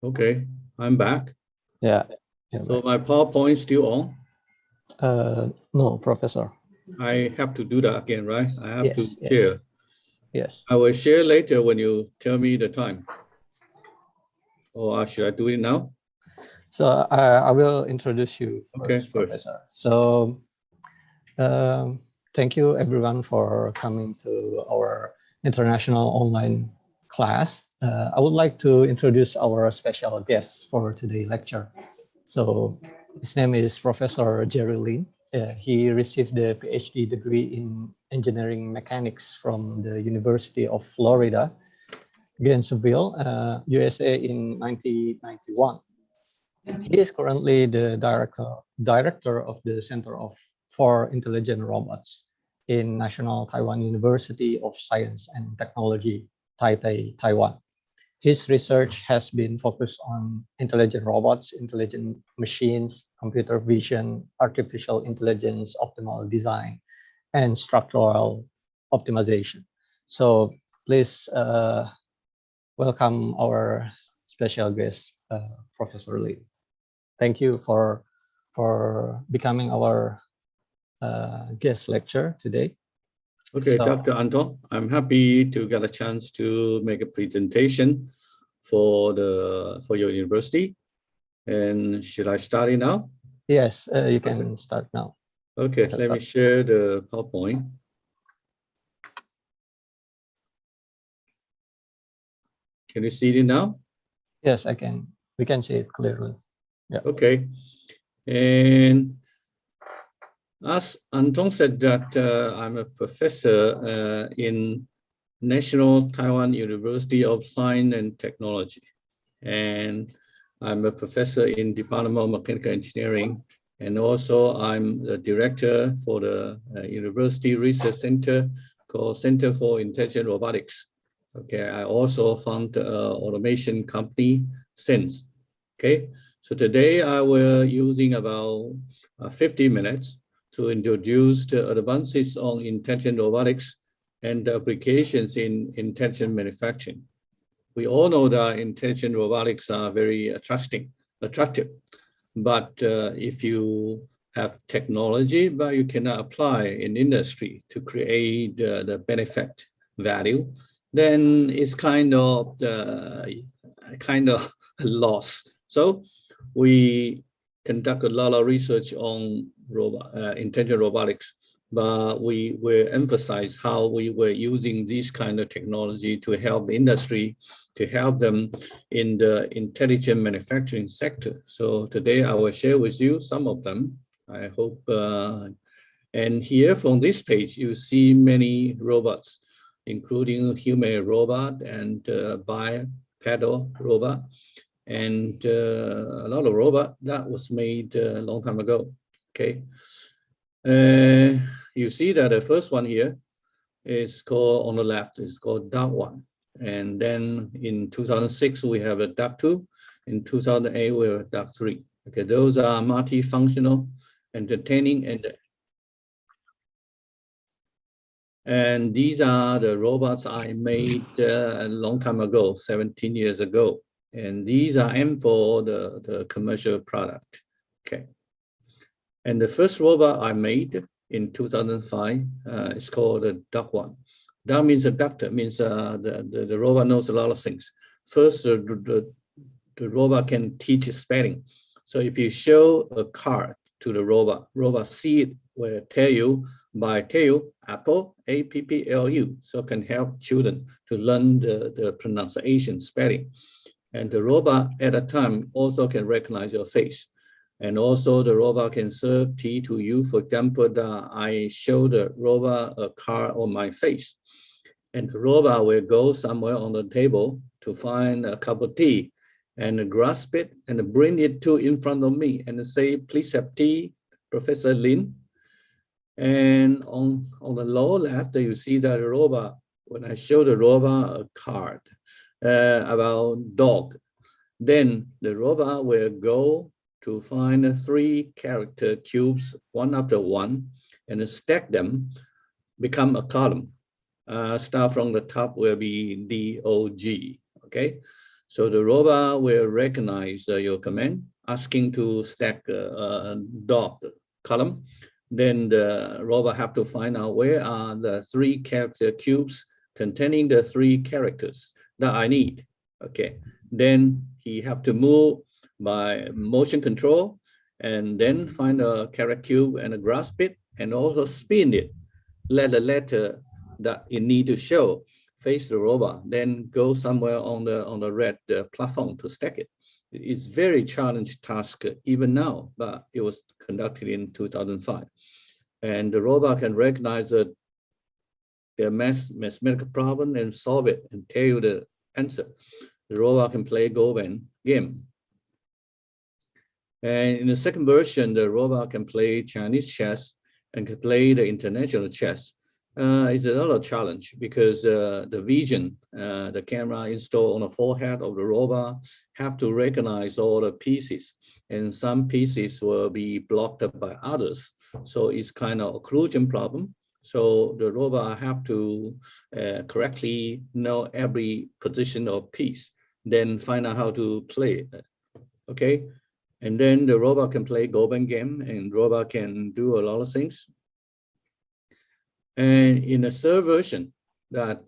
Okay, I'm back. Yeah. So my PowerPoint still on? No, Professor. I have to do that again, right? I have to Yes. share. Yes. I will share later when you tell me the time. Or should I do it now? So I will introduce you first, Professor. So thank you everyone for coming to our international online class. I would like to introduce our special guest for today's lecture. So his name is Professor Jerry Lin. He received the PhD degree in engineering mechanics from the University of Florida, Gainesville, USA in 1991. He is currently the director of the Center for Intelligent Robots in National Taiwan University of Science and Technology, Taipei, Taiwan. His research has been focused on intelligent robots, intelligent machines, computer vision, artificial intelligence, optimal design, and structural optimization. So please welcome our special guest, Professor Lee. Thank you for becoming our guest lecturer today. Okay, so, Dr. Anton, I'm happy to get a chance to make a presentation for your university. And should I start it now? Yes, you can start now. Okay, let me share the PowerPoint. Can you see it now? Yes, I can. We can see it clearly. Yeah. Okay. And as Anton said that I'm a professor in National Taiwan University of Science and Technology. And I'm a professor in Department of Mechanical Engineering. And also I'm the director for the University Research Center called Center for Intelligent Robotics. Okay, I also found an automation company Sains. Okay, so today I will using about 50 minutes to introduce the advances on intelligent robotics and the applications in intelligent manufacturing. We all know that intelligent robotics are very attractive. But if you have technology, but you cannot apply in industry to create the benefit value, then it's kind of loss. So we conduct a lot of research on intelligent robotics, but we will emphasize how we were using this kind of technology to help industry, to help them in the intelligent manufacturing sector. So today I will share with you some of them. I hope, and here from this page, you see many robots, including human robot and bipedal robot, and a lot of robot that was made a long time ago. Okay, you see that the first one here is called on the left is called Dark One, and then in 2006 we have a Dark 2. In 2008 we have a Dark 3. Okay, those are multifunctional, entertaining, and these are the robots I made a long time ago, 17 years ago. And these are aimed for the commercial product. Okay. And the first robot I made in 2005 is called the Duck One. That means a doctor, means the robot knows a lot of things. First, the robot can teach spelling. So if you show a card to the robot see it will tell you by apple, A-P-P-L-U. So can help children to learn the pronunciation, spelling. And the robot at a time also can recognize your face. And also the robot can serve tea to you. For example, I show the robot a card on my face. And the robot will go somewhere on the table to find a cup of tea and grasp it and bring it to in front of me and say, please have tea, Professor Lin. And on the lower left, you see that the robot, when I show the robot a card about dog, then the robot will go to find 3 character cubes, one after one, and stack them, become a column. Start from the top will be D-O-G, okay? So the robot will recognize your command, asking to stack a dot column. Then the robot have to find out where are the 3 character cubes containing the 3 characters that I need. Okay, then he have to move by motion control and then find a character cube and grasp it and also spin it. Let the letter that it need to show face the robot, then go somewhere on the red platform to stack it. It's very challenging task even now, but it was conducted in 2005. And the robot can recognize the mathematical problem and solve it and tell you the answer. The robot can play Go game. And in the second version, the robot can play Chinese chess and can play the international chess. It's another challenge because the vision, the camera installed on the forehead of the robot have to recognize all the pieces, and some pieces will be blocked by others. So it's kind of occlusion problem. So the robot have to correctly know every position of piece, then find out how to play it. Okay, and then the robot can play Go game, and robot can do a lot of things. And in the third version, that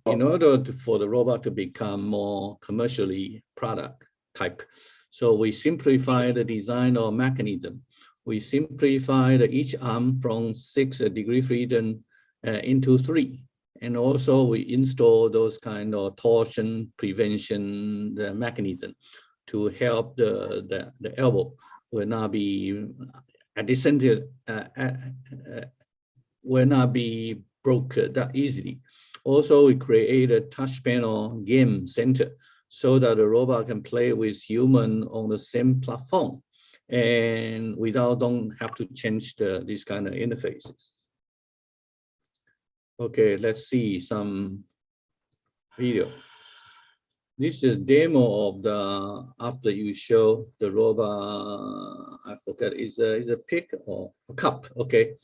in order for the robot to become more commercially product type, so we simplify the design of mechanism. We simplify each arm from 6 degree freedom into 3. And also we install those kind of torsion prevention mechanism to help the elbow will not be will not be broken that easily. Also, we create a touch panel game center so that the robot can play with human on the same platform and without don't have to change these kind of interfaces. Okay, let's see some video. This is a demo of the after you show the robot. I forget is a pig or a cup. Okay.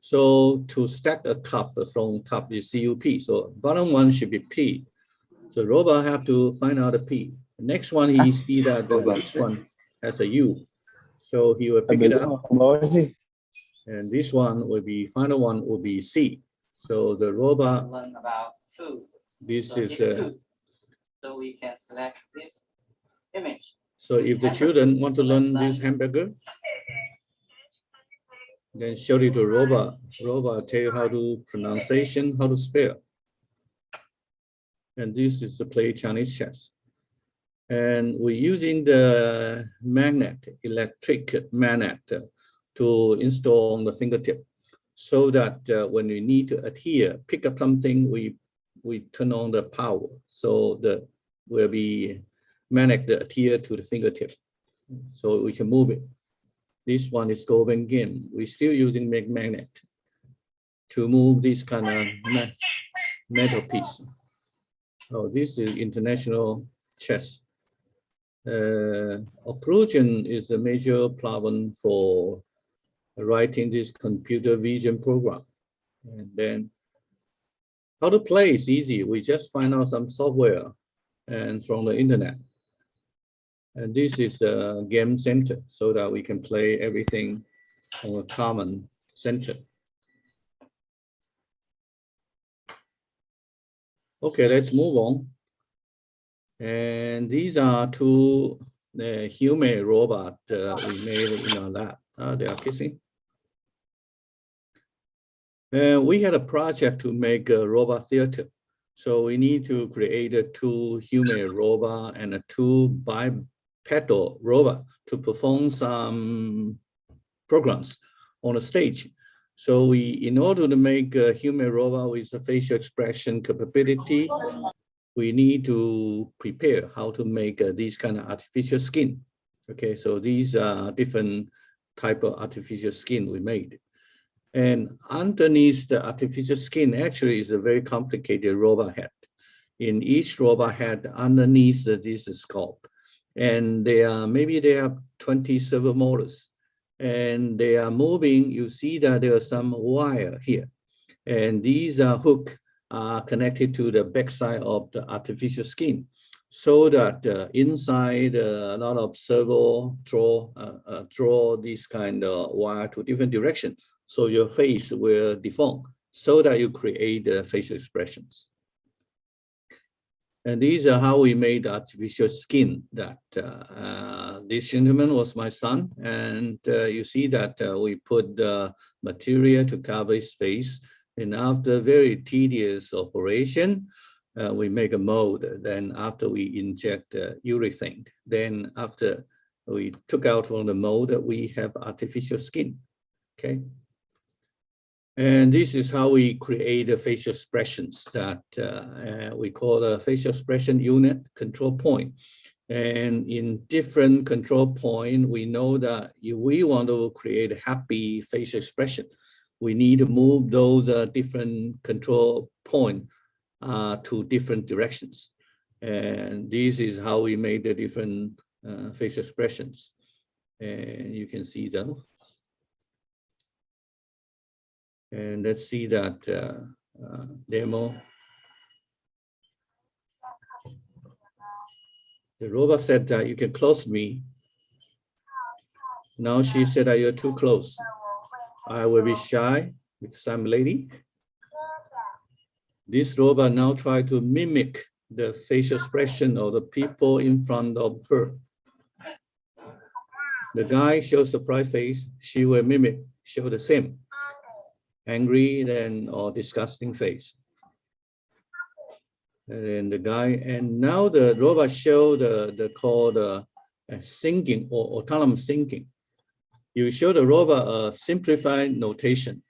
So to stack a cup from cup is CUP. So bottom one should be P. So robot have to find out the P. The next one he see that this one has a U. So he will pick it up. And this one will be final one will be C. So the robot learn about food. This So is so we can select this image. so if the children want to learn this hamburger, then show it to robot. Robot tell you how to pronunciation, how to spell. And this is to play Chinese chess. And we're using the electric magnet to install on the fingertip, so that when we need to adhere, pick up something, we turn on the power. So the will be magnet that adhere to the fingertip, so we can move it. This one is golden game. We're still using magnet to move this kind of metal piece. Oh, this is international chess. Occlusion is a major problem for writing this computer vision program. And then how to play is easy. We just find out some software and from the internet. And this is the game center so that we can play everything on a common center. Okay, let's move on. And these are two human robot we made in our lab. They are kissing. We had a project to make a robot theater. So we need to create a 2 human robot and a 2 bipedal robot to perform some programs on the stage. So in order to make a human robot with a facial expression capability, we need to prepare how to make these kind of artificial skin. Okay, so these are different type of artificial skin we made. And underneath the artificial skin actually is a very complicated robot head. In each robot head underneath this scalp. And maybe they have 20 servo motors. And they are moving, you see that there are some wire here. And these are hook are connected to the backside of the artificial skin, so that inside a lot of servo draw this kind of wire to different directions. So your face will deform, so that you create the facial expressions. And these are how we made artificial skin. That this gentleman was my son, and you see that we put the material to cover his face. And after very tedious operation, we make a mold. Then after we inject urethane, then after we took out from the mold, we have artificial skin. Okay. And this is how we create the facial expressions that we call the facial expression unit control point. And in different control point, we know that if we want to create a happy facial expression, we need to move those different control point to different directions. And this is how we made the different facial expressions. And you can see them. And let's see that demo. The robot said that you can close me. Now she said that you're too close. I will be shy because I'm a lady. This robot now try to mimic the facial expression of the people in front of her. The guy shows surprised face, she will mimic, show the same. Angry then or disgusting face. And then the guy, and now the robot show the called thinking or autonomous thinking. You show the robot a simplified notation,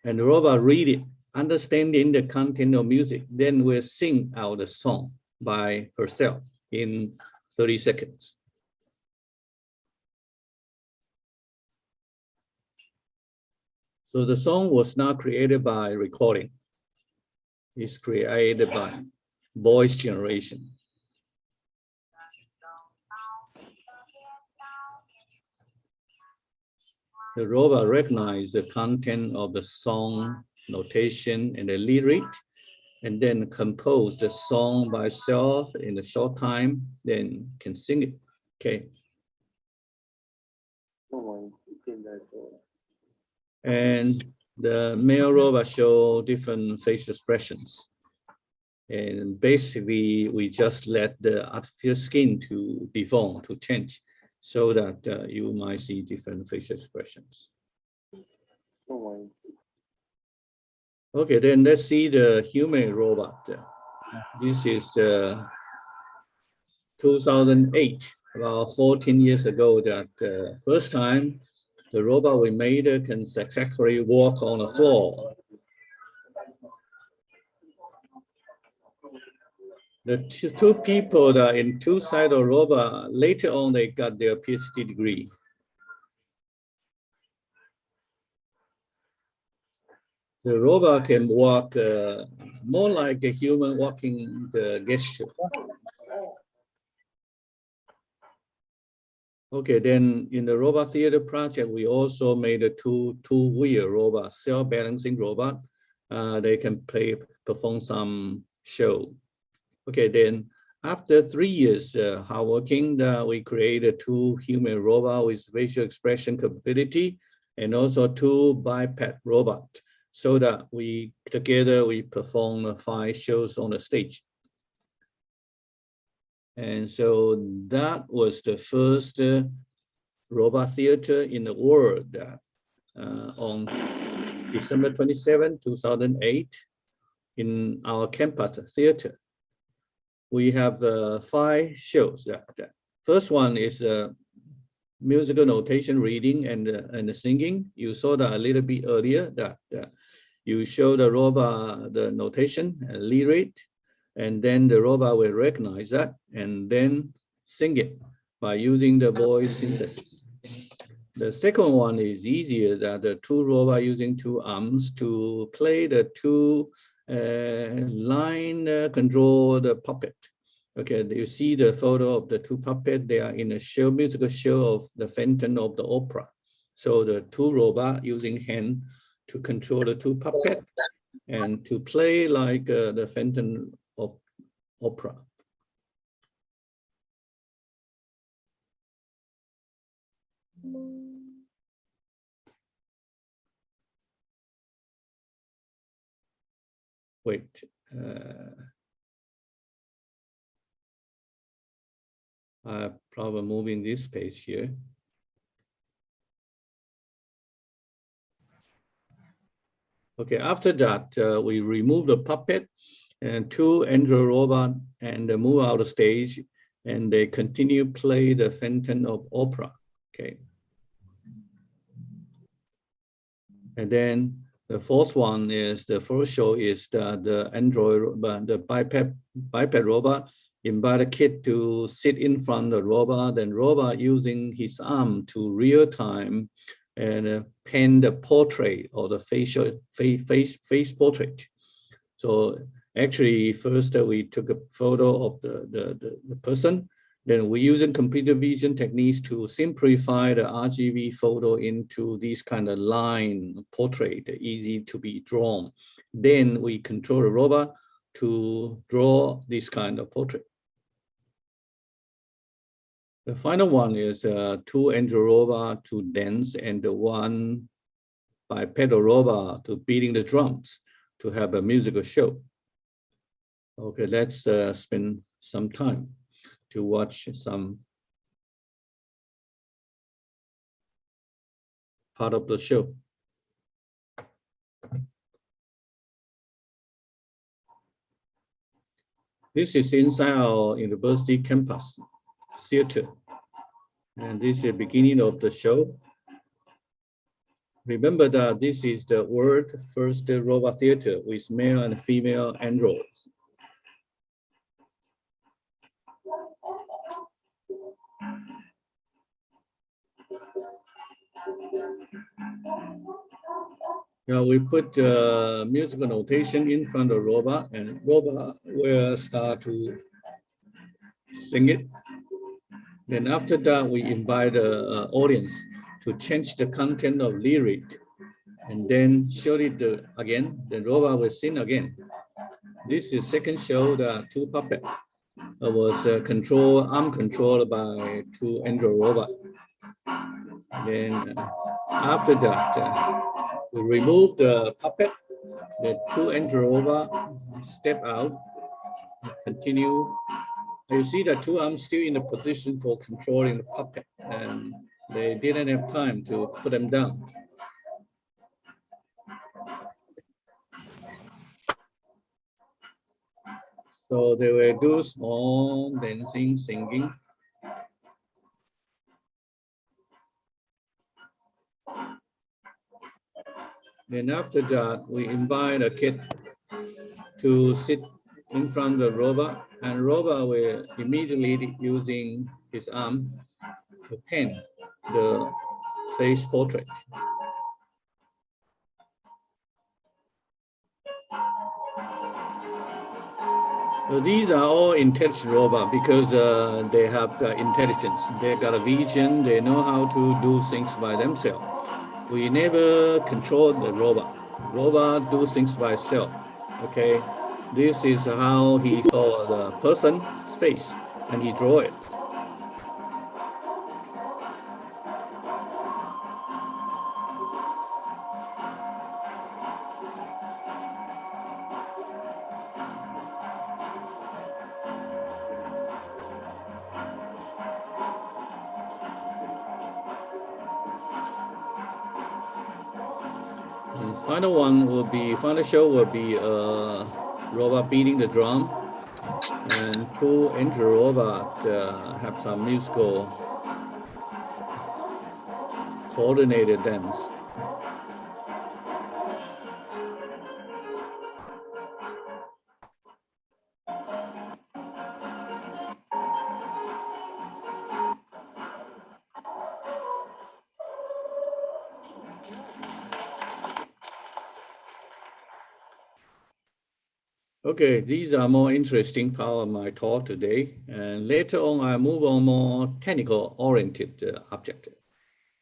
and the robot read it, understanding the content of music, then will sing out the song by herself in 30 seconds. So the song was not created by recording. It's created by voice generation. The robot recognizes the content of the song notation and the lyric, and then compose the song by itself in a short time, then can sing it. Okay. And the male robot show different facial expressions. And basically, we just let the artificial skin to deform, to change, so that you might see different facial expressions. Okay, then let's see the human robot. This is 2008, about 14 years ago, that first time the robot we made can successfully walk on the floor. The two people that are in two sides of the robot, later on they got their PhD degree. The robot can walk more like a human walking the gesture. Okay, then in the robot theater project, we also made a two-wheel robot, self-balancing robot. They can perform some show. Okay, then after 3 years hard working, we created two human robot with facial expression capability, and also two biped robot, so that we together we perform 5 shows on the stage. And so that was the first robot theater in the world on December 27, 2008, in our campus theater. We have 5 shows. First one is musical notation reading and the singing. You saw that a little bit earlier, that you show the robot the notation and lyric, and then the robot will recognize that and then sing it by using the voice synthesis. The second one is easier, that the two robots using 2 arms to play the 2 line control the puppet. Okay, you see the photo of the 2 puppets. They are in a show, musical show of the Phantom of the Opera. So the 2 robots using hand to control the 2 puppets, and to play like the Phantom Opera. Wait. I'm probably moving this page here. Okay, after that, we remove the puppet and 2 Android robot and move out of stage, and they continue play the Phantom of Opera. Okay. And then the fourth one is the first show is the Android, the biped robot invite a kid to sit in front of the robot, and robot using his arm to real time and paint the portrait or the face portrait. So actually, first we took a photo of the person. Then we're using computer vision techniques to simplify the RGB photo into this kind of line portrait, easy to be drawn. Then we control the robot to draw this kind of portrait. The final one is 2 Android robot to dance and 1 bipedal robot to beating the drums to have a musical show. Okay, let's spend some time to watch some part of the show. This is inside our university campus theater. And this is the beginning of the show. Remember that this is the world's first robot theater with male and female androids. Now we put musical notation in front of the robot, and robot will start to sing it. Then after that, we invite the audience to change the content of lyric, and then show it again. The robot will sing again. This is second show. The 2 puppet was arm controlled by 2 Android robots. Then after that, we remove the puppet. The 2 Android robot step out, continue. You see the 2 arms still in the position for controlling the puppet, and they didn't have time to put them down. So they will do small dancing, singing. Then after that, we invite a kid to sit in front of the robot, and robot will immediately using his arm to paint the face portrait. So these are all intelligent robots because they have intelligence. They got a vision. They know how to do things by themselves. We never control the robot. Robot do things by itself. Okay, this is how he saw the person's face, and he draw it. Final show will be robot beating the drum, and 2 Android robot have some musical coordinated dance. Okay, these are more interesting part of my talk today. And later on, I move on more technical oriented object.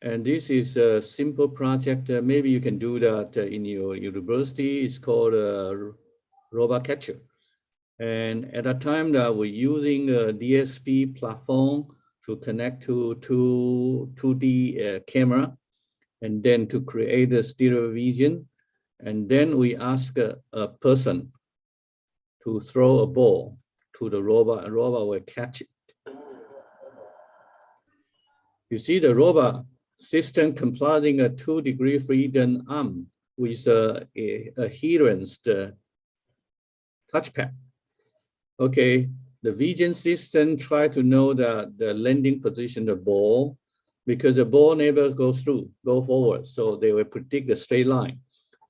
And this is a simple project. Maybe you can do that in your university. It's called a robot catcher. And at that time that we're using a DSP platform to connect to 2D camera, and then to create a stereo vision. And then we ask a person to throw a ball to the robot, and robot will catch it. You see the robot system comprising a 2-degree freedom arm with a adherence touchpad. Okay, the vision system try to know the landing position of the ball, because the ball never goes go forward, so they will predict the straight line.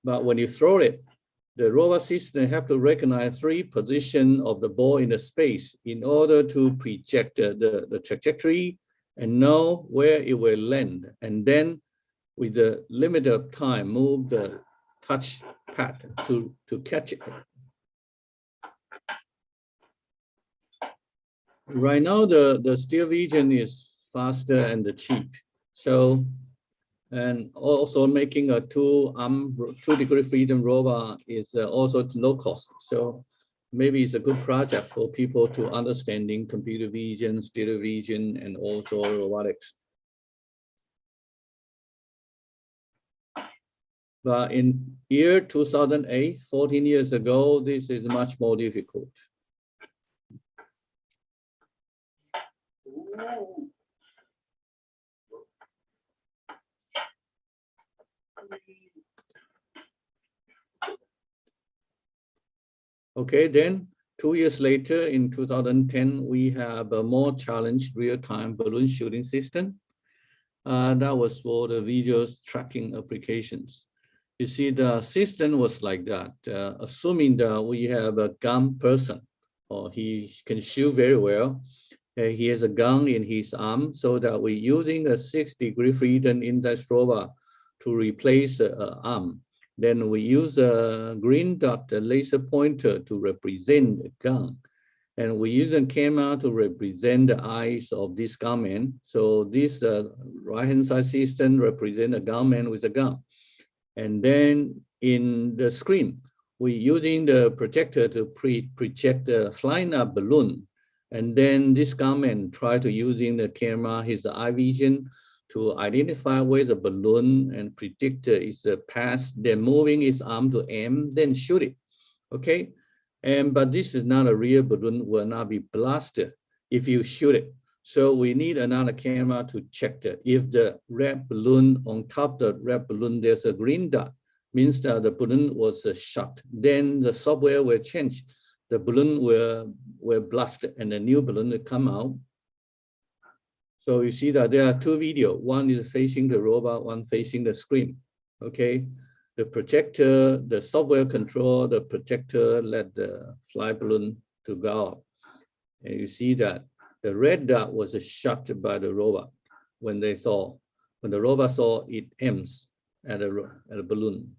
But when you throw it, the robot system have to recognize 3 positions of the ball in the space in order to project the trajectory and know where it will land. And then with the limited time, move the touch pad to catch it. Right now, the stereo vision is faster and cheap. So, and also making a 2-degree freedom robot is also low cost. So maybe it's a good project for people to understanding computer vision, stereo vision, and also robotics. But in year 2008, 14 years ago, this is much more difficult. Okay, then 2 years later, in 2010, we have a more challenged real-time balloon shooting system. That was for the video tracking applications. You see, the system was like that, assuming that we have a gun person, or he can shoot very well. He has a gun in his arm, so that we're using a 6-degree freedom index robot to replace the arm. Then we use a green dot laser pointer to represent the gun. And we use a camera to represent the eyes of this gunman. So this right-hand side system represents a gunman with a gun. And then in the screen, we're using the projector to project the flying up balloon. And then this gunman try to using the camera, his eye vision, to identify where the balloon and predict its path, then moving his arm to aim, then shoot it, okay? But this is not a real balloon, will not be blasted if you shoot it. So we need another camera to check that. If the red balloon, on top of the red balloon, there's a green dot, means that the balloon was shot. Then the software will change. The balloon will blast and the new balloon will come out. So you see that there are 2 videos. One is facing the robot, one facing the screen, okay? The projector, the software control, the projector let the fly balloon to go up. And you see that the red dot was shot by the robot when the robot saw it aims at a balloon.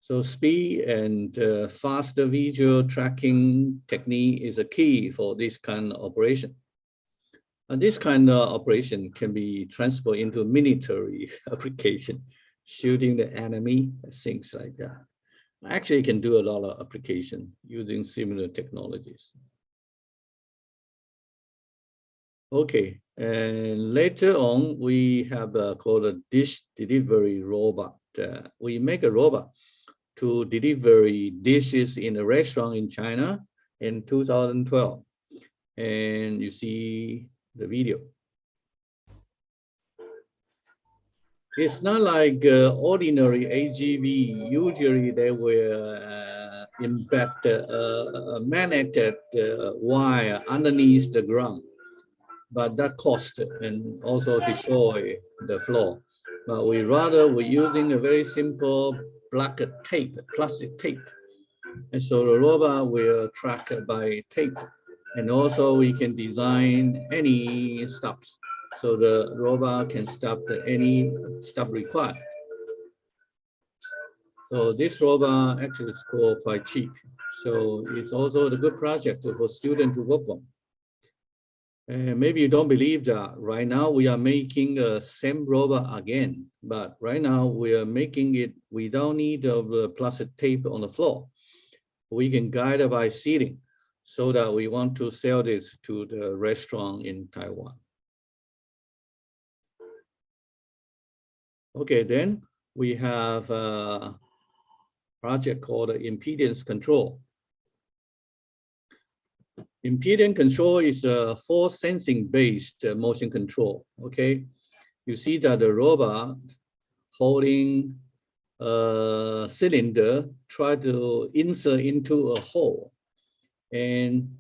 So speed and faster visual tracking technique is a key for this kind of operation. And this kind of operation can be transferred into military application, shooting the enemy, things like that. Actually, you can do a lot of application using similar technologies. Okay, and later on, we have called a dish delivery robot. We make a robot to deliver dishes in a restaurant in China in 2012. And you see the video. It's not like ordinary AGV. Usually they will embed a magnetic wire underneath the ground, but that cost and also destroy the floor. But we're using a very simple black tape, plastic tape. And so the robot will track by tape. And also we can design any stops. So the robot can stop any stop required. So this robot actually is quite cheap. So it's also a good project for students to work on. And maybe you don't believe that right now we are making the same robot again, but right now we are making it without need of the plastic tape on the floor. We can guide it by seating, so that we want to sell this to the restaurant in Taiwan. Okay, then we have a project called impedance control. Impedance control is a force sensing based motion control. Okay, you see that the robot holding a cylinder try to insert into a hole, and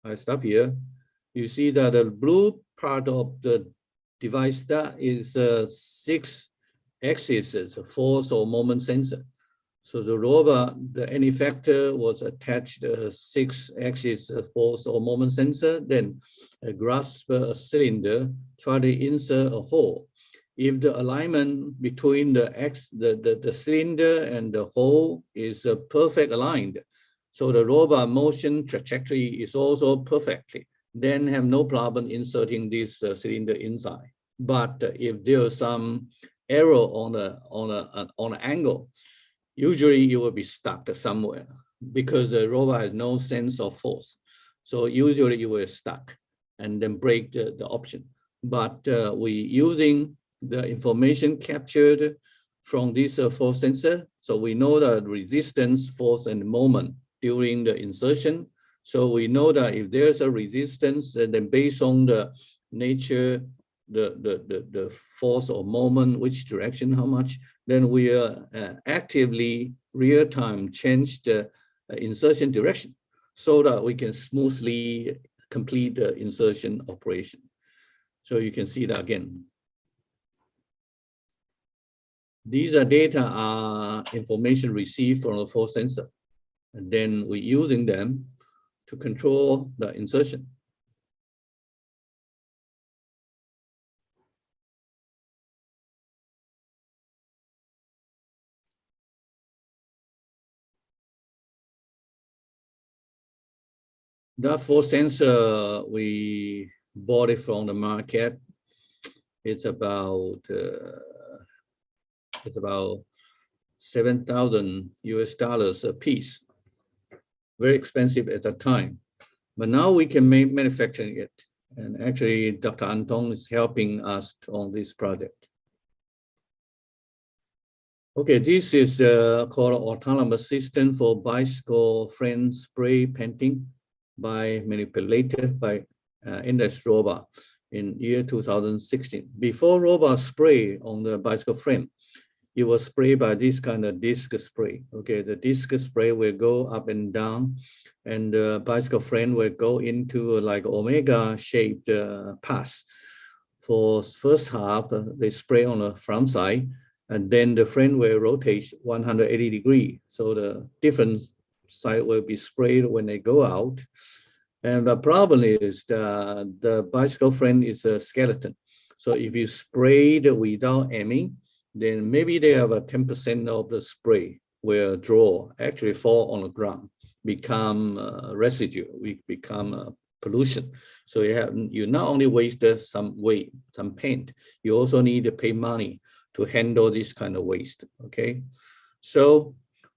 I stop here. You see that the blue part of the device, that is 6 axis force or moment sensor. So the robot, the any factor was attached 6 axis force or moment sensor, then grasp a cylinder, try to insert a hole. If the alignment between the cylinder and the hole is perfect aligned, so the robot motion trajectory is also perfectly, then have no problem inserting this cylinder inside. But if there's some error on an angle, usually it will be stuck somewhere because the robot has no sense of force. So usually you will stuck and then break the option. But we using the information captured from this force sensor, so we know the resistance, force, and moment during the insertion. So we know that if there's a resistance, then based on the nature, the force or moment, which direction, how much, then we actively real-time change the insertion direction so that we can smoothly complete the insertion operation. So you can see that again. These are data are information received from the force sensor, and then we're using them to control the insertion. That force sensor, we bought it from the market. It's about 7,000 US dollars a piece. Very expensive at that time, but now we can make manufacturing it. And actually, Dr. Anton is helping us on this project. Okay, this is called autonomous system for bicycle frame spray painting by manipulated by index robot in year 2016. Before robot spray on the bicycle frame, it was sprayed by this kind of disc spray. Okay, the disc spray will go up and down, and the bicycle frame will go into like omega shaped path. For first half, they spray on the front side, and then the frame will rotate 180 degrees. So the different side will be sprayed when they go out. And the problem is the bicycle frame is a skeleton. So if you spray it without aiming, then maybe they have a 10% of the spray will draw, actually fall on the ground, become residue, become pollution. So you not only waste some weight, some paint, you also need to pay money to handle this kind of waste, okay? So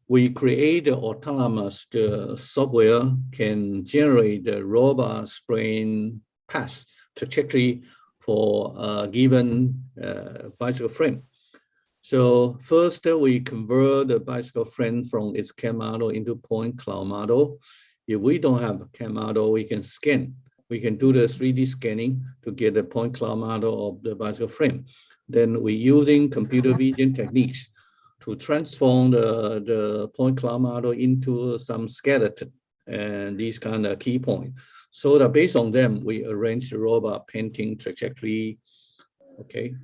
we create the autonomous software can generate the robot spraying path trajectory for a given bicycle frame. So first, we convert the bicycle frame from its CAD model into point cloud model. If we don't have a CAD model, we can scan. We can do the 3D scanning to get the point cloud model of the bicycle frame. Then we're using computer vision techniques to transform the point cloud model into some skeleton and these kind of key points. So that based on them, we arrange the robot painting trajectory, okay?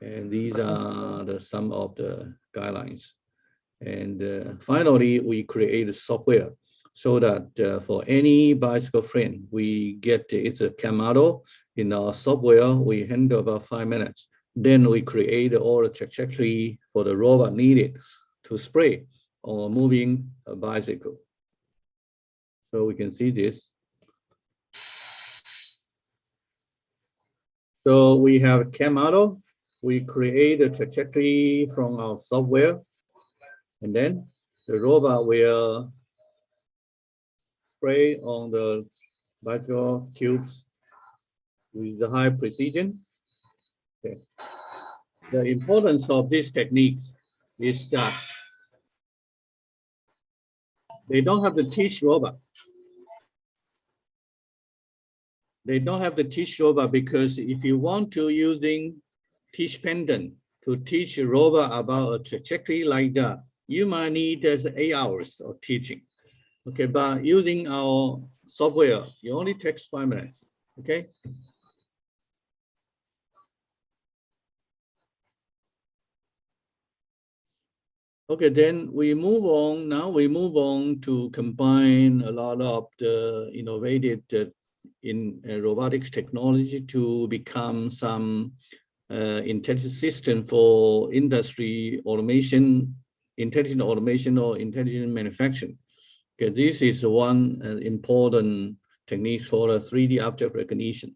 And these are some of the guidelines. And finally, we create a software so that for any bicycle frame, we get it's a CAD model. In our software, we handle about 5 minutes. Then we create all the trajectory for the robot needed to spray or moving a bicycle. So we can see this. So we have a CAM model. We create a trajectory from our software, and then the robot will spray on the bicycle tubes with the high precision. Okay. The importance of these techniques is that they don't have to teach robot. They don't have to teach robot because if you want to teach pendant to teach a robot about a trajectory like that, you might need 8 hours of teaching. Okay, but using our software, it only takes 5 minutes. Okay. Okay, then we move on. Now we move on to combine a lot of the innovative in robotics technology to become some intelligent system for industry automation, intelligent automation or intelligent manufacturing. Okay, this is one important technique for 3D object recognition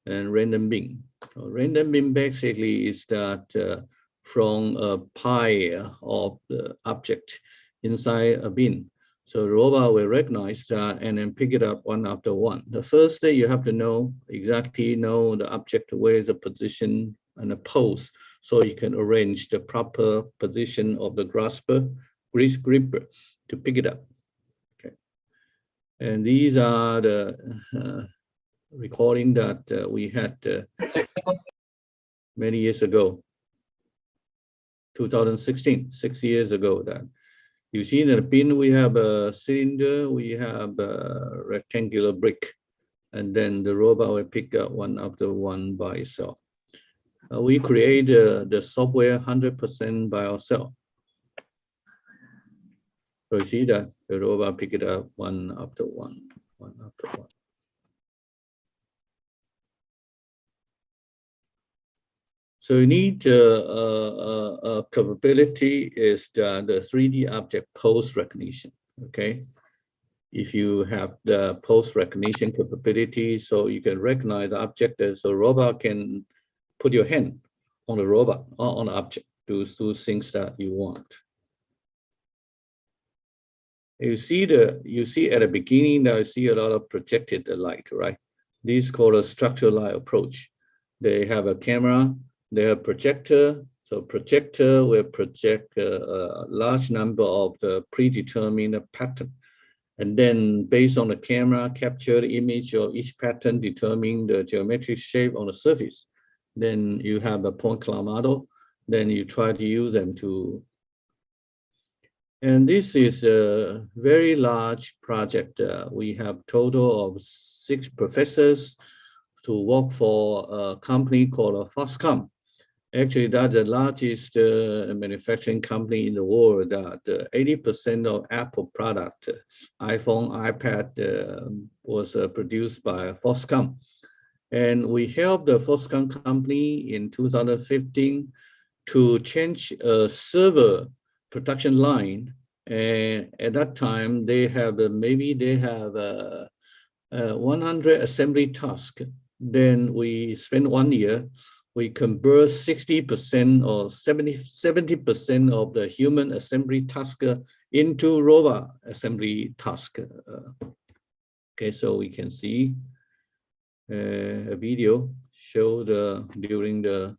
and random bin. Random bin basically is that from a pile of the object inside a bin. So the robot will recognize that and then pick it up one after one. The first thing you have to exactly know the object, where the position and the pose, so you can arrange the proper position of the gripper to pick it up. Okay. And these are the recording that we had many years ago. 2016, 6 years ago. That you see in the bin, we have a cylinder, we have a rectangular brick, and then the robot will pick up one after one by itself. We create the software 100% by ourselves. So you see that the robot pick it up one after one, one after one. So you need a capability is the 3D object pose recognition, okay? If you have the pose recognition capability, so you can recognize the object, so a robot can put your hand on the robot, on the object, to do things that you want. You see at the beginning, now you see a lot of projected light, right? This is called a structural light approach. They have a camera, they have projector. So projector will project a large number of the predetermined pattern. And then based on the camera, capture the image of each pattern, determine the geometric shape on the surface. Then you have a point cloud model. Then you try to use them to. And this is a very large project. We have total of 6 professors to work for a company called Foxconn. Actually, that's the largest manufacturing company in the world. That 80% of Apple product, iPhone, iPad, was produced by Foxconn. And we helped the Foxconn company in 2015 to change a server production line. And at that time, they have 100 assembly tasks. Then we spent 1 year. We convert 60% or 70% of the human assembly task into robot assembly task. Okay, so we can see a video show during the.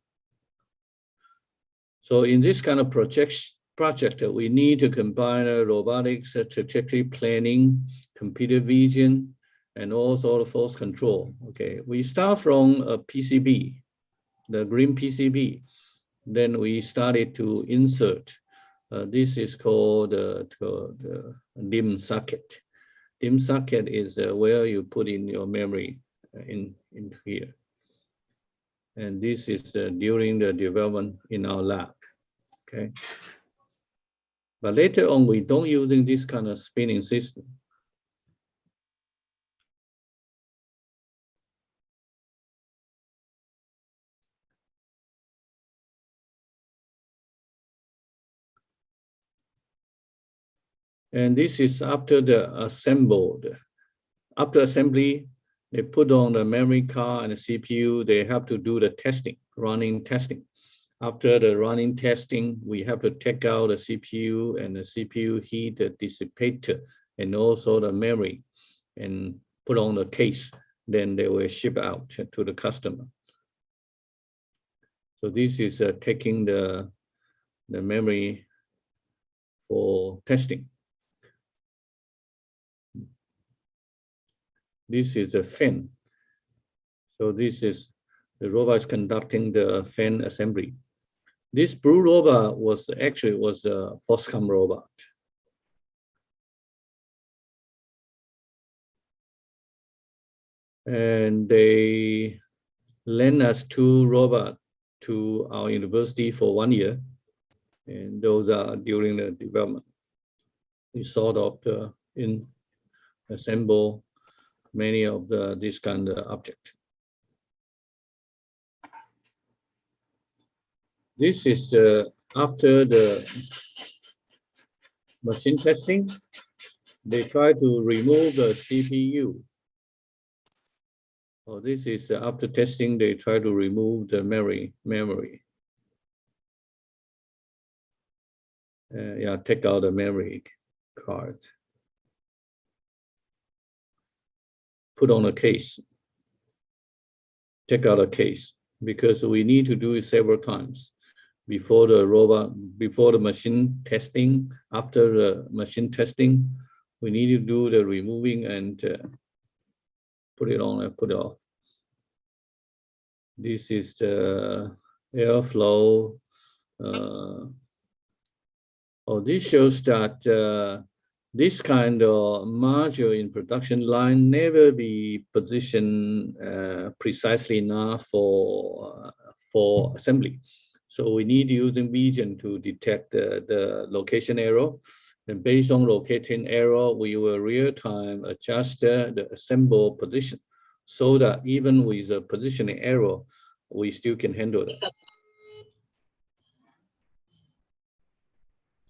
So in this kind of project, we need to combine robotics, trajectory planning, computer vision, and also the force control. Okay, we start from a PCB. The green PCB, then we started to insert. This is called the DIMM socket. DIMM socket is where you put in your memory in here. And this is during the development in our lab, okay? But later on, we don't using this kind of spinning system. And this is after the assembled. After assembly, they put on the memory card and the CPU. They have to do the testing, running testing. After the running testing, we have to take out the CPU and the CPU heat the dissipator and also the memory and put on the case. Then they will ship out to the customer. So this is taking the memory for testing. This is a fan. So this is the robot is conducting the fan assembly. This blue robot was actually a Foxconn robot. And they lent us 2 robots to our university for 1 year. And those are during the development. We sort of assemble many of this kind of object. This is after the machine testing. They try to remove the CPU. Oh, this is after testing. They try to remove the memory. Yeah, take out the memory card. Put on a case. Take out a case because we need to do it several times before the robot, before the machine testing. After the machine testing, we need to do the removing and put it on and put it off. This is the airflow. This shows that this kind of module in production line never be positioned precisely enough for assembly. So we need using vision to detect the location error. And based on location error, we will real-time adjust the assemble position so that even with a positioning error, we still can handle it.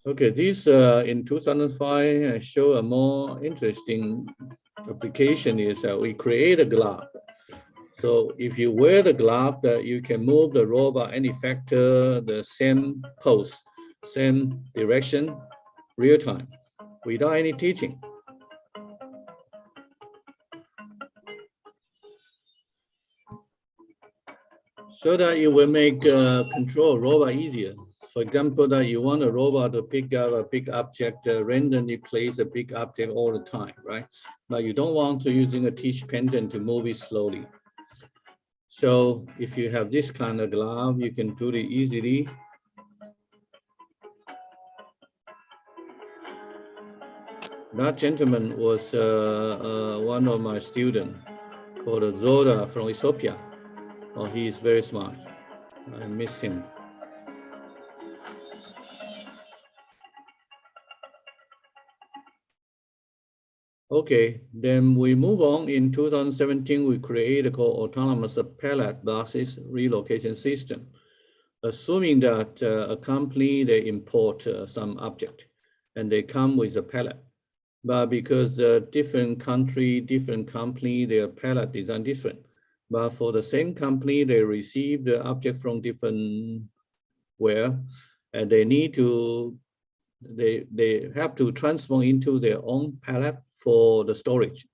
Okay, this in 2005 show a more interesting application is that we create a glove. So if you wear the glove, you can move the robot any factor, the same pose, same direction, real time, without any teaching. So that it will make control robot easier. For example, that you want a robot to pick up a big object, randomly place a big object all the time, right? But you don't want to using a teach pendant to move it slowly. So if you have this kind of glove, you can do it easily. That gentleman was one of my students called Zoda from Ethiopia. Oh, he is very smart. I miss him. Okay, then we move on. In 2017, we created called autonomous pallet boxes relocation system, assuming that a company, they import some object and they come with a pallet. But because different country, different company, their pallet design different. But for the same company, they receive the object from different where, and they need to, they have to transform into their own pallet for the storage.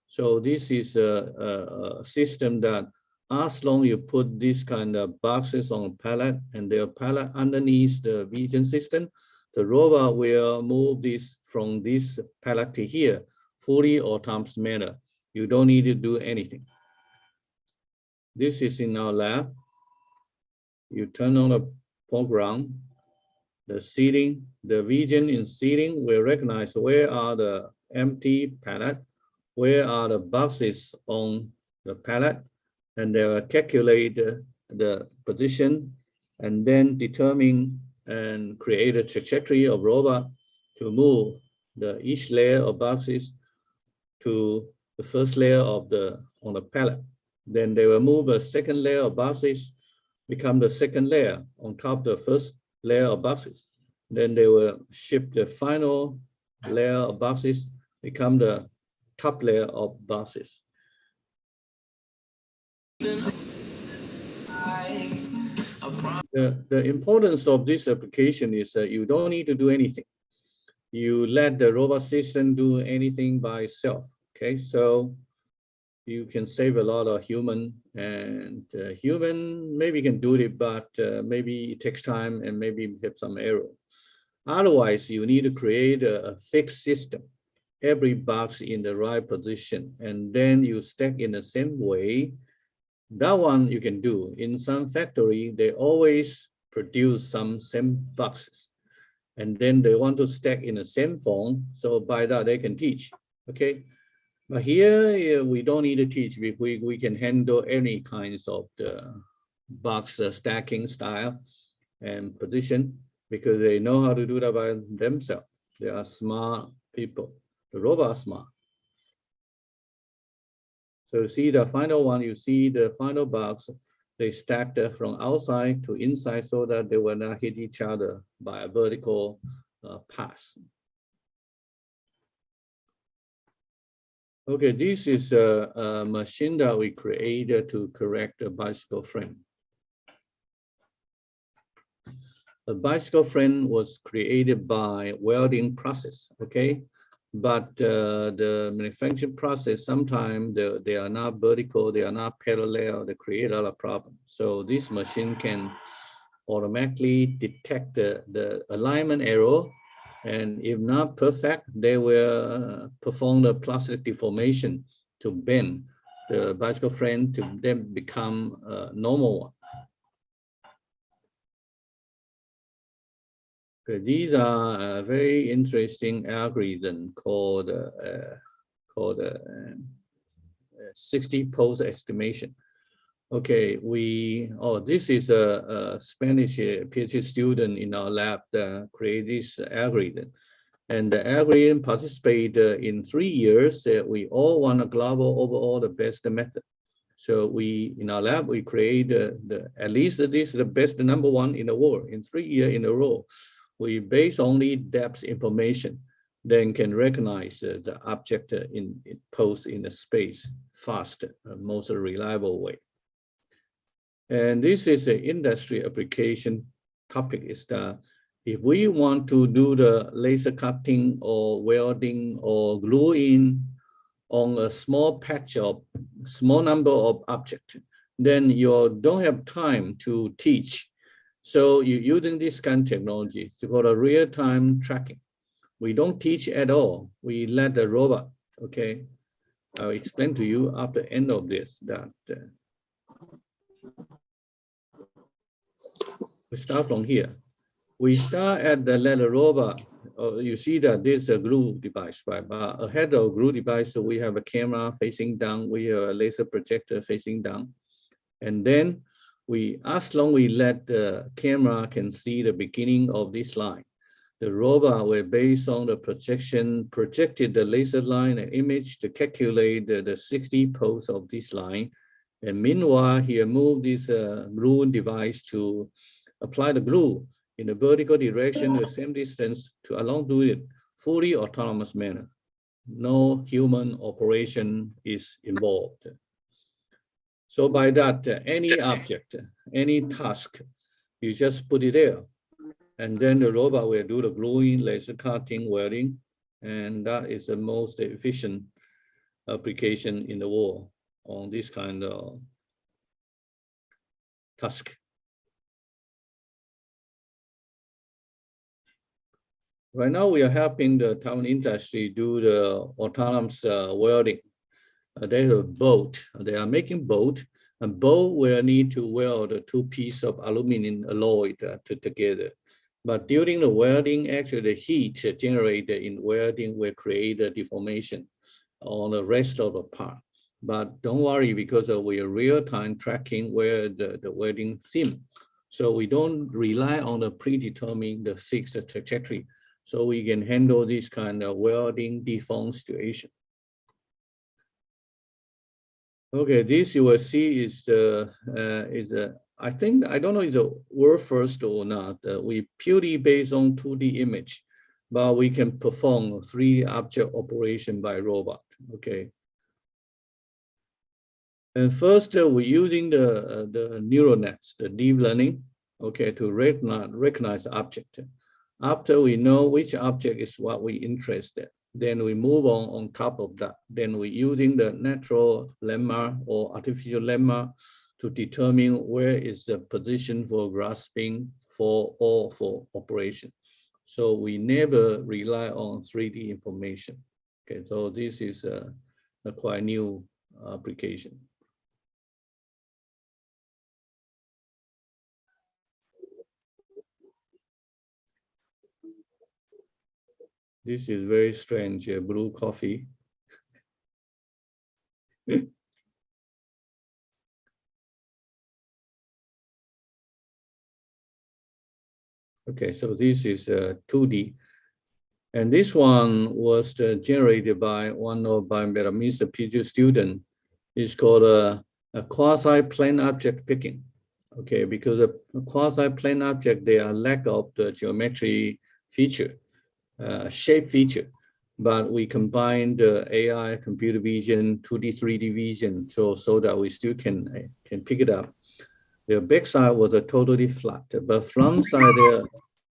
So this is a system that as long as you put this kind of boxes on a pallet and their pallet underneath the vision system, the robot will move this from this pallet to here, fully autonomous manner. You don't need to do anything. This is in our lab. You turn on the program, the seating, the vision in seating will recognize where are the empty pallet, where are the boxes on the pallet, and they will calculate the position and then determine and create a trajectory of robot to move each layer of boxes to the first layer of on the pallet. Then they will move a second layer of boxes, become the second layer on top of the first layer of boxes. Then they will ship the final layer of boxes become the top layer of boxes. The importance of this application is that you don't need to do anything. You let the robot system do anything by itself. Okay, so you can save a lot of human, and human maybe can do it, but maybe it takes time and maybe have some error. Otherwise, you need to create a fixed system, every box in the right position, and then you stack in the same way. That one you can do. In some factory, they always produce some same boxes, and then they want to stack in the same form. So by that they can teach. Okay, but here we don't need to teach. We can handle any kinds of the box stacking style and position because they know how to do that by themselves. They are smart people. The robots are smart. So you see the final one, you see the final box, they stacked from outside to inside so that they will not hit each other by a vertical path. Okay, this is a machine that we created to correct a bicycle frame. A bicycle frame was created by welding process, okay? But the manufacturing process, sometimes they are not vertical, they are not parallel, they create a lot of problems. So this machine can automatically detect the alignment error, and if not perfect, they will perform the plastic deformation to bend the bicycle frame to then become a normal one. Okay, these are a very interesting algorithm called 60 pose estimation. Okay, this is a Spanish PhD student in our lab that created this algorithm. And the algorithm participated in 3 years. We all want a global overall the best method. So in our lab, we created at least this is the best #1 in the world in 3 years in a row. We base only depth information, then can recognize the object in pose in the space faster, most reliable way. And this is an industry application topic is that if we want to do the laser cutting or welding or gluing on a small number of objects, then you don't have time to teach. So you're using this kind of technology. It's called a real-time tracking. We don't teach at all. We let the robot, okay? I'll explain to you after the end of this that we start from here. We start at the letter robot. You see that there's a glue device, right? But ahead of glue device, so we have a camera facing down. We have a laser projector facing down. And then as long as we let the camera can see the beginning of this line, the robot will, based on the projection, projected the laser line and image to calculate the 60 pose of this line. And meanwhile, he moved this glue device to apply the glue in the vertical direction, the same distance to along do it fully autonomous manner. No human operation is involved. So by that, any object, any task, you just put it there. And then the robot will do the gluing, laser cutting, welding. And that is the most efficient application in the world on this kind of task. Right now, we are helping the Taiwan industry do the autonomous welding. They have a boat. They are making boat. A boat will need to weld 2 pieces of aluminum alloy together. But during the welding, actually the heat generated in welding will create a deformation on the rest of the part. But don't worry, because we are real-time tracking where the welding seam. So we don't rely on the predetermined fixed trajectory. So we can handle this kind of welding deform situation. Okay, this you will see is I think, I don't know if it's a world first or not. We purely based on 2D image. but we can perform 3D object operation by robot, okay? And first, we're using the neural nets, the deep learning, okay, to recognize the object. After we know which object is what we interested, then we move on top of that. Then we're using the natural lemma or artificial lemma to determine where is the position for grasping for operation. So we never rely on 3D information. Okay, so this is a quite new application. This is very strange, blue coffee. Okay, so this is 2D. And this one was generated by one of my Mr. PhD student. It's called a quasi-plane object picking. Okay, because a quasi-plane object, they are lack of the geometry feature, shape feature. But we combine the AI, computer vision, 2D, 3D vision, so that we still can pick it up. The back side was a totally flat, but front side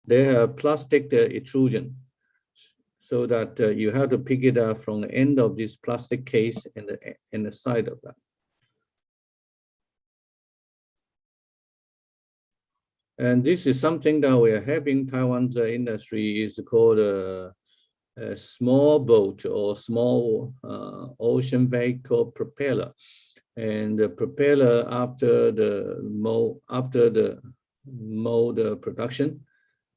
they have plastic extrusion, so that you have to pick it up from the end of this plastic case and the side of that. And this is something that we are helping Taiwan's industry is called a small boat or small ocean vehicle propeller. And the propeller after the mold production,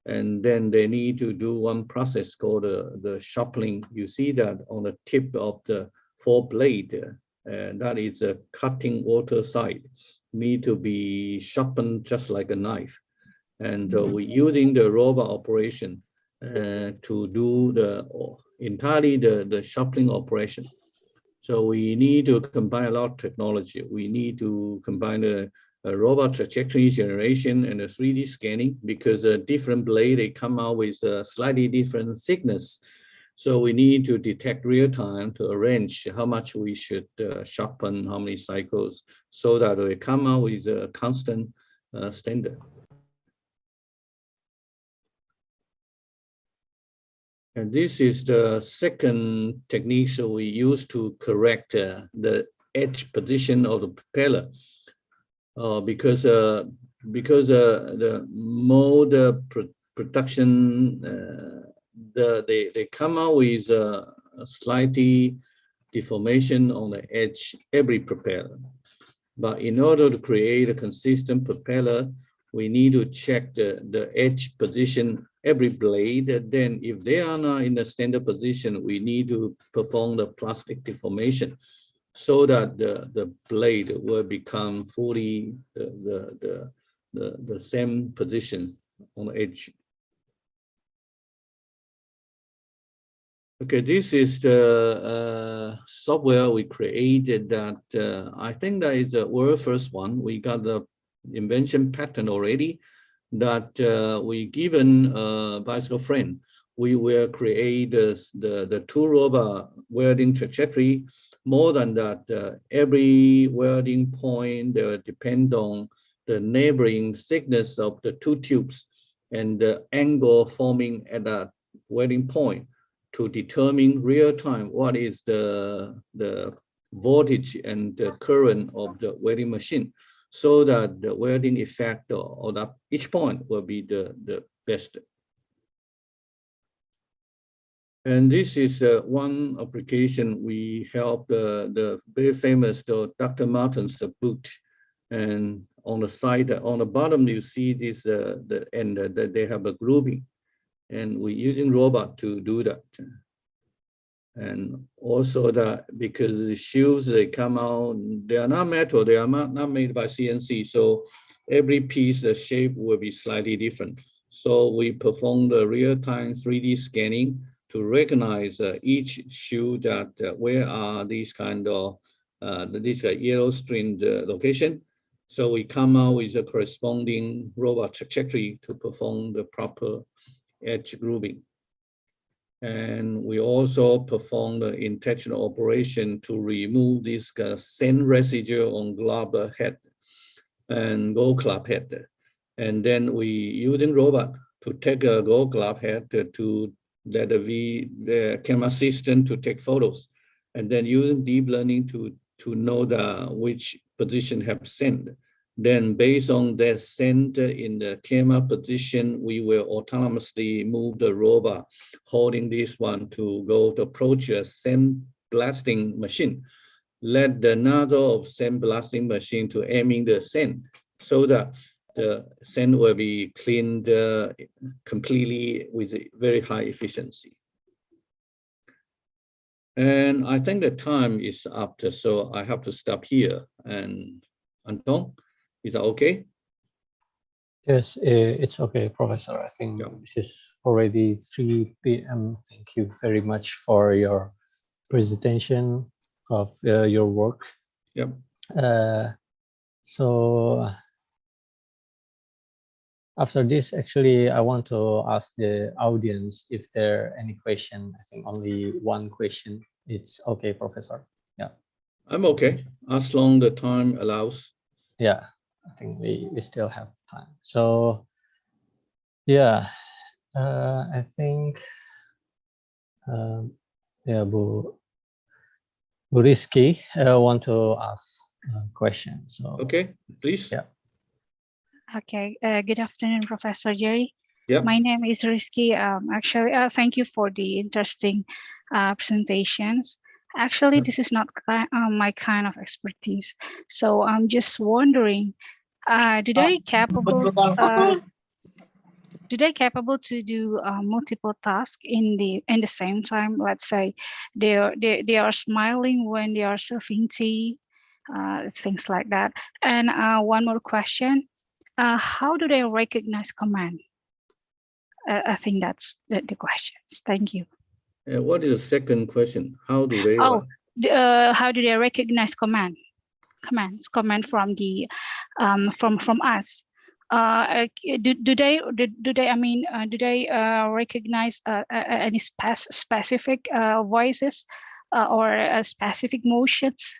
and then they need to do one process called the sharpening. You see that on the tip of the foreblade, that is a cutting water side, need to be sharpened just like a knife. And we're using the robot operation to do entirely the sharpening operation. So we need to combine a lot of technology. We need to combine a robot trajectory generation and a 3D scanning, because a different blade, they come out with a slightly different thickness. So we need to detect real time to arrange how much we should sharpen, how many cycles, so that we come out with a constant standard. And this is the second technique that we use to correct the edge position of the propeller. Because the mold production, they come out with a slightly deformation on the edge every propeller. But in order to create a consistent propeller, we need to check the edge position every blade. Then if they are not in the standard position, we need to perform the plastic deformation, so that the blade will become fully the same position on the edge. Okay, this is the software we created that I think that is the world first one. We got the invention patent already, that we given bicycle friend. We will create the two robot welding trajectory. More than that, every welding point depend on the neighboring thickness of the two tubes and the angle forming at that welding point to determine real time what is the voltage and the current of the welding machine, so that the welding effect of that each point will be the best. And this is one application we help the very famous Dr. Martin's book. And on the side, on the bottom, you see this the end that they have a grooving, and we're using robot to do that. And also that because the shoes, they come out, they are not metal, they are not made by CNC. So every piece, the shape will be slightly different. So we perform the real-time 3D scanning to recognize each shoe that where are these kind of this yellow string location. So we come out with a corresponding robot trajectory to perform the proper edge grooving. And we also perform the intentional operation to remove this sand residue on glove head and gold club head. And then we using robot to take a gold glove head to let the camera system to take photos. And then using deep learning to know which position have sand. Then based on that sand in the camera position, we will autonomously move the robot holding this one to go to approach a sand blasting machine. Let the nozzle of sand blasting machine to aiming the sand so that the sand will be cleaned completely with very high efficiency. And I think the time is up, so I have to stop here. And Anton, is that okay? Yes, it's okay, Professor. I think this is already 3 p.m. Thank you very much for your presentation of your work. Yep. So after this, actually, I want to ask the audience if there are any question. I think only one question. It's okay, Professor. Yeah. I'm okay, as long the time allows. Yeah, I think we still have time. So yeah, I think yeah, Bu Rizky want to ask a question. So Okay, please. Yeah. Okay, good afternoon, Professor Jerry. Yeah. My name is Rizky. Actually, thank you for the interesting presentations. Actually, this is not my kind of expertise. So I'm just wondering, do they capable to do multiple tasks in the same time? Let's say they are smiling when they are serving tea, things like that. And one more question. How do they recognize command? I think that's the questions. Thank you. What is the second question? How do they? How do they recognize command? Command from the from us. Do they? I mean, do they recognize any specific voices or specific motions?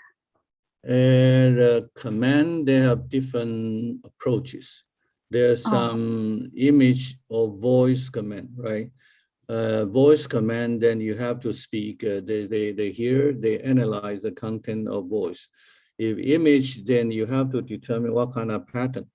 And command, they have different approaches. There's some image or voice command, right? Voice command, then you have to speak. They hear, they analyze the content of voice. If image, then you have to determine what kind of pattern.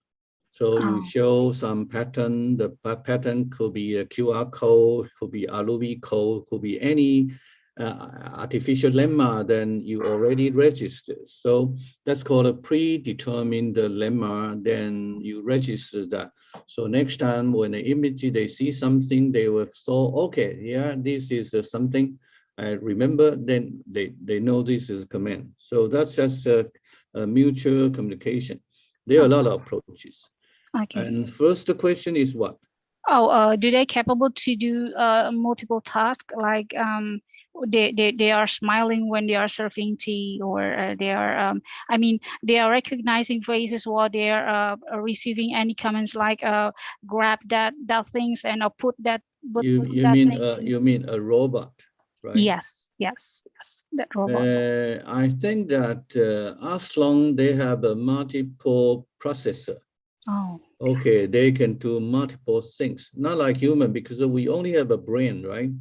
So you show some pattern. The pattern could be a QR code, could be ROV code, could be any artificial lemma, then you already register. So that's called a predetermined lemma, then you register that. So next time when the image, they see something, they will say, okay, yeah, this is something I remember, then they know this is a command. So that's just a mutual communication. There are a lot of approaches. Okay. And first question is what? Do they capable to do multiple tasks, like they are smiling when they are serving tea, or they are I mean, they are recognizing faces while they are receiving any comments, like grab that things and put that. You mean a robot, right? Yes, that robot. I think that as long they have a multiple processor. Okay, they can do multiple things, not like human, because we only have a brain, right?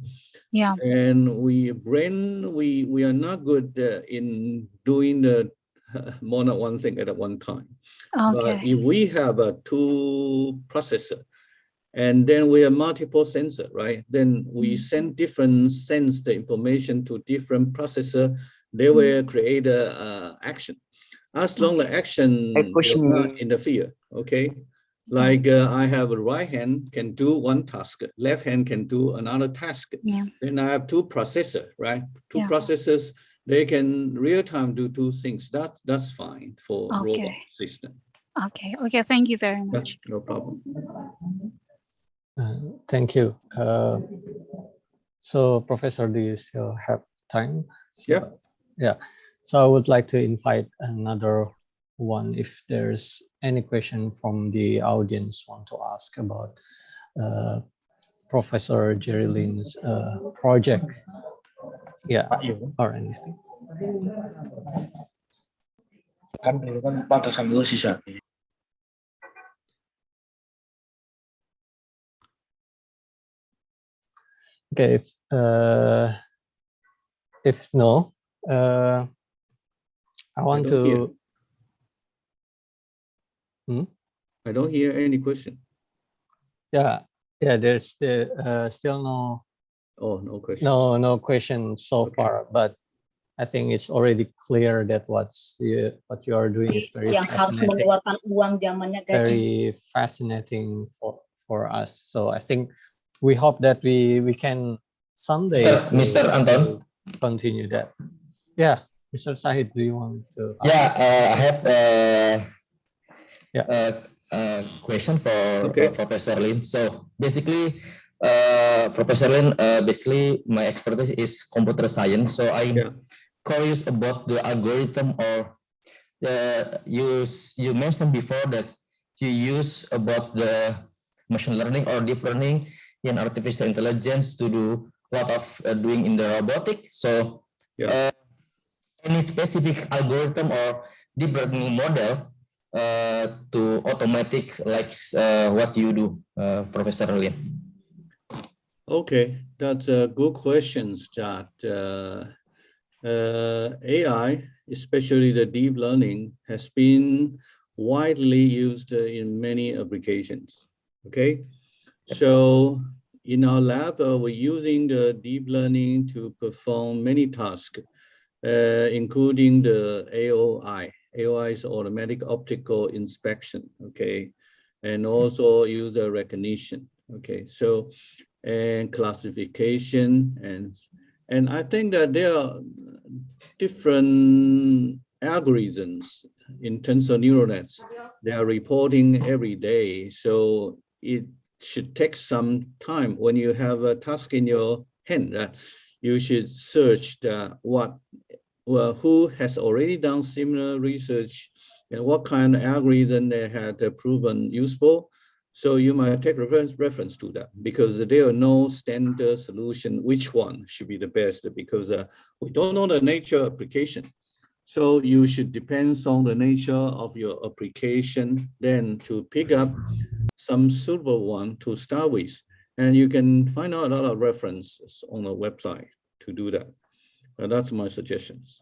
Yeah. And we are not good in doing the more than one thing at one time. Okay. But if we have a two processor, and then we have multiple sensor, right? Then we send different the information to different processor. They will create a action. As long as action will not interfere, okay? Like I have a right hand can do one task, left hand can do another task. Yeah. Then I have two processors, right? Two processors, they can real time do two things. That's fine for robot system. Okay. Thank you very much. No problem. Thank you. So, Professor, do you still have time? Yeah. So I would like to invite another one if there's any question from the audience want to ask about Professor Jerry Lin's project. Yeah, or anything. Kan dulu kan batasan dulu sisa. Okay, if no, I want don't hear. to. I don't hear any question. Yeah, there's still no Oh, no question. no questions so Okay. far, but I think it's already clear that what you are doing is very yang harus fascinating, mengeluarkan uang zamannya gaji. very fascinating for us. So I think we hope that we can someday Mr. Anton. to continue that. Yeah, Mr. Sahid, do you want to? Yeah, I have Yeah. a question for Okay. Professor Lin. So basically, Professor Lin, basically my expertise is computer science. So I'm curious about the algorithm or you mentioned before that you use about the machine learning or deep learning in artificial intelligence to do a lot of doing in the robotic. So any specific algorithm or deep learning model to automatic like what you do, Professor Lin? Okay, that's a good question, that AI, especially the deep learning, has been widely used in many applications. Okay, so in our lab, we're using the deep learning to perform many tasks, including the AOI. AOI is automatic optical inspection. Okay, and also user recognition. Okay, so and classification and I think that there are different algorithms in terms of neural nets. They are reporting every day, so it should take some time. When you have a task in your hand, you should search who has already done similar research and what kind of algorithm they had proven useful. So you might take reference to that, because there are no standard solution which one should be the best, because we don't know the nature of application. So you should depend on the nature of your application, then to pick up some suitable one to start with. And you can find out a lot of references on the website to do that. That's my suggestions.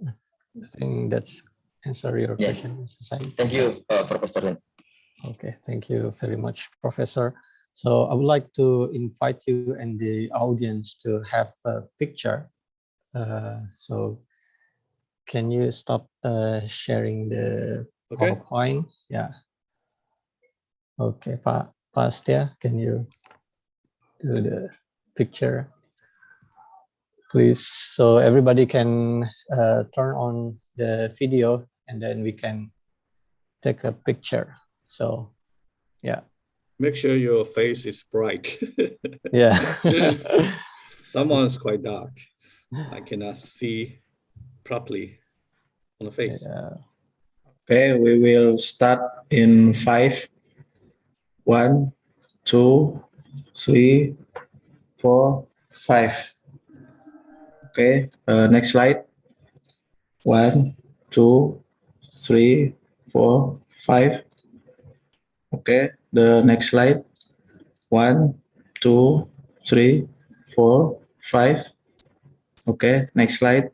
I think that's answer your question, Mr. Sahid. Thank you, Professor Lin. Okay, thank you very much, Professor. So I would like to invite you and the audience to have a picture. So can you stop sharing the PowerPoint? Yeah. Okay, Pak Astia, can you do the picture, please? So everybody can turn on the video and then we can take a picture. So, yeah. Make sure your face is bright. Yeah. Someone's quite dark. I cannot see properly on the face. Yeah. Okay, we will start in 5. 1, 2, 3, 4, 5. Okay, next slide. 1, 2, 3, 4, 5. Okay, the next slide. 1, 2, 3, 4, 5. Okay, next slide.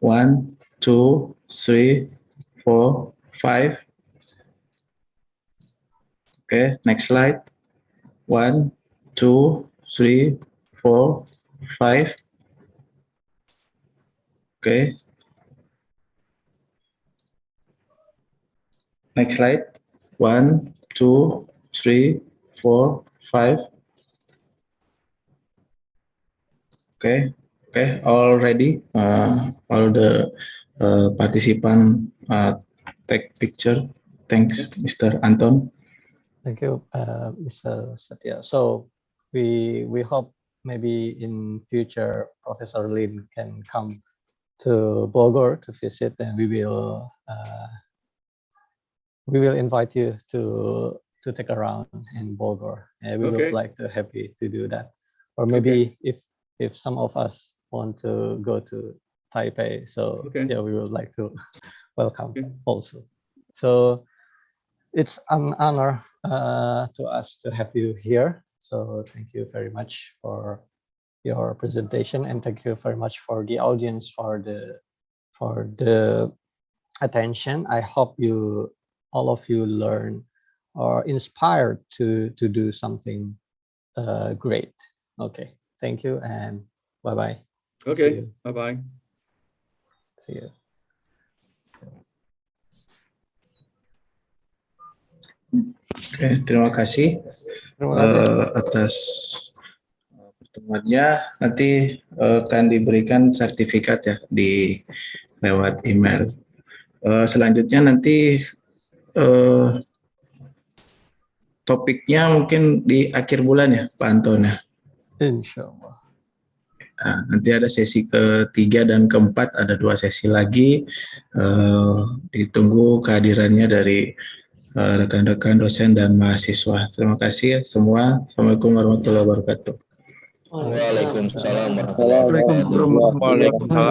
1, 2, 3, 4, 5. Okay, next slide. 1, 2, 3, 4, 5. Okay. Next slide. 1, 2, 3, 4, 5. Okay. Okay. All ready. All the participant take picture. Thanks, Mr. Anton. Thank you, Mr. Satya. So we hope maybe in future Professor Lin can come to Bogor to visit, and we will invite you to to take a round in Bogor. And we Okay. would like to happy to do that. Or maybe if some of us want to go to Taipei, so Okay. yeah, we would like to welcome Okay. also. So it's an honor to us to have you here. So thank you very much for your presentation, and thank you very much for the audience for the attention. I hope all of you learn or inspired to do something great. Okay, thank you and bye bye. Okay. Bye-bye. See you. Oke, terima kasih Terima kasih. atas pertemuannya. Nanti akan diberikan sertifikat ya lewat email. Selanjutnya nanti topiknya mungkin di akhir bulan ya, Pak Anton ya. Insya Allah. Nah, nanti ada sesi ketiga dan keempat, ada 2 sesi lagi. Ditunggu kehadirannya dari rekan-rekan dosen dan mahasiswa. Terima kasih semua. Assalamualaikum warahmatullahi wabarakatuh. Waalaikumsalam warahmatullahi wabarakatuh. Waalaikumsalam.